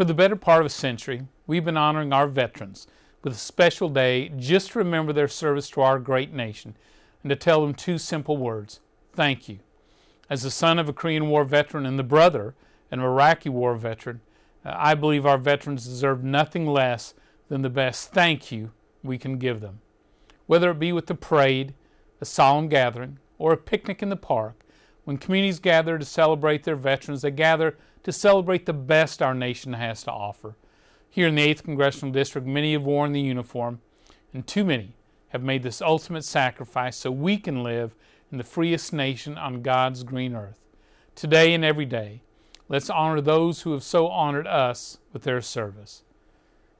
For the better part of a century, we've been honoring our veterans with a special day just to remember their service to our great nation and to tell them two simple words: thank you. As the son of a Korean War veteran and the brother of an Iraqi War veteran, I believe our veterans deserve nothing less than the best thank you we can give them. Whether it be with the parade, a solemn gathering, or a picnic in the park, when communities gather to celebrate their veterans, they gather to celebrate the best our nation has to offer. Here in the 8th Congressional District, many have worn the uniform, and too many have made this ultimate sacrifice so we can live in the freest nation on God's green earth. Today and every day, let's honor those who have so honored us with their service.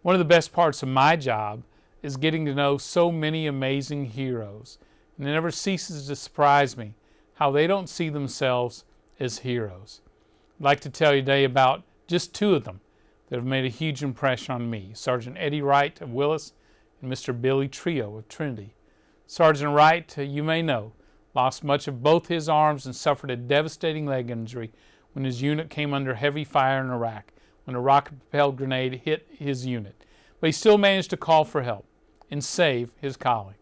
One of the best parts of my job is getting to know so many amazing heroes, and it never ceases to surprise me how they don't see themselves as heroes. I'd like to tell you today about just two of them that have made a huge impression on me: Sgt Eddie Wright of Willis and Mr. Billy Trillo of Trinity. Sergeant Wright, you may know, lost much of both his arms and suffered a devastating leg injury when his unit came under heavy fire in Iraq when a rocket-propelled grenade hit his unit. But he still managed to call for help and save his colleagues.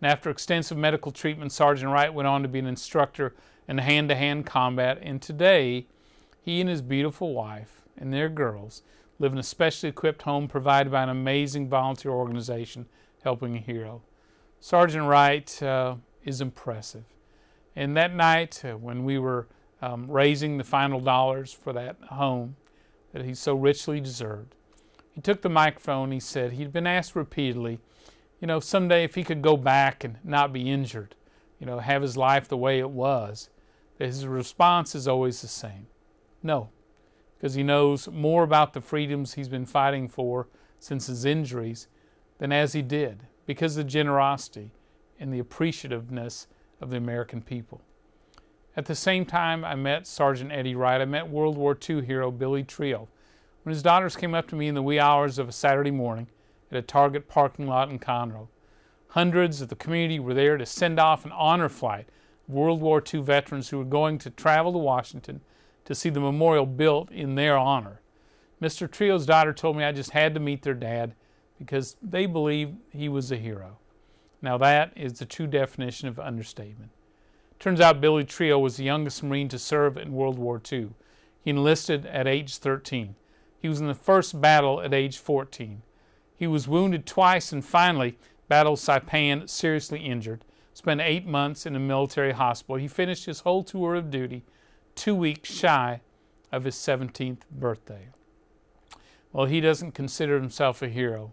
And after extensive medical treatment, Sergeant Wright went on to be an instructor in hand-to-hand combat, and today he and his beautiful wife and their girls live in a specially equipped home provided by an amazing volunteer organization helping a hero. Sergeant Wright is impressive. And that night when we were raising the final dollars for that home that he so richly deserved, he took the microphone. He said he'd been asked repeatedly, someday if he could go back and not be injured, have his life the way it was, that his response is always the same: no, because he knows more about the freedoms he's been fighting for since his injuries than as he did, because of the generosity and the appreciativeness of the American people. At the same time I met Sgt Eddie Wright, I met World War II hero Billy Trillo when his daughters came up to me in the wee hours of a Saturday morning at a Target parking lot in Conroe. Hundreds of the community were there to send off an honor flight of World War II veterans who were going to travel to Washington to see the memorial built in their honor. Mr. Trillo's daughter told me I just had to meet their dad because they believed he was a hero. Now that is the true definition of understatement. Turns out Billy Trillo was the youngest Marine to serve in World War II. He enlisted at age 13. He was in the first battle at age 14. He was wounded twice and finally battled Saipan, seriously injured, spent 8 months in a military hospital. He finished his whole tour of duty 2 weeks shy of his 17th birthday. Well, he doesn't consider himself a hero,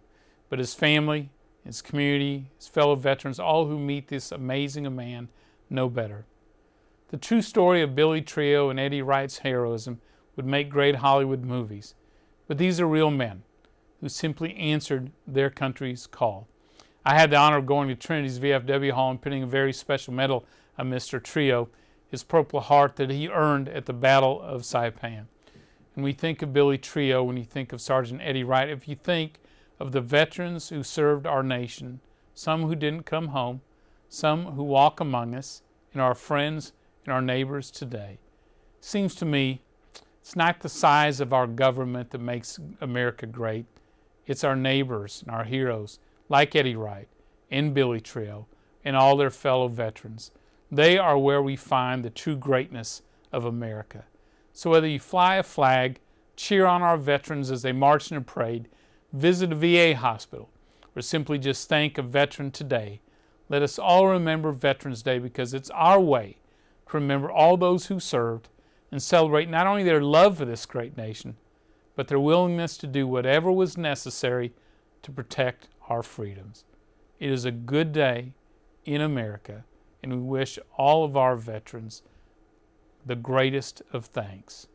but his family, his community, his fellow veterans, all who meet this amazing a man, know better. The true story of Billy Trillo and Eddie Wright's heroism would make great Hollywood movies, but these are real men who simply answered their country's call. I had the honor of going to Trinity's VFW Hall and pinning a very special medal on Mr. Trillo, his Purple Heart that he earned at the Battle of Saipan. When we think of Billy Trillo, when you think of Sgt Eddie Wright, if you think of the veterans who served our nation, some who didn't come home, some who walk among us, and our friends and our neighbors today, it seems to me it's not the size of our government that makes America great. It's our neighbors and our heroes like Eddie Wright and Billy Trillo and all their fellow veterans. They are where we find the true greatness of America. So whether you fly a flag, cheer on our veterans as they march in a parade, visit a VA hospital, or simply just thank a veteran today, let us all remember Veterans Day, because it's our way to remember all those who served and celebrate not only their love for this great nation, but their willingness to do whatever was necessary to protect our freedoms. It is a good day in America, and we wish all of our veterans the greatest of thanks.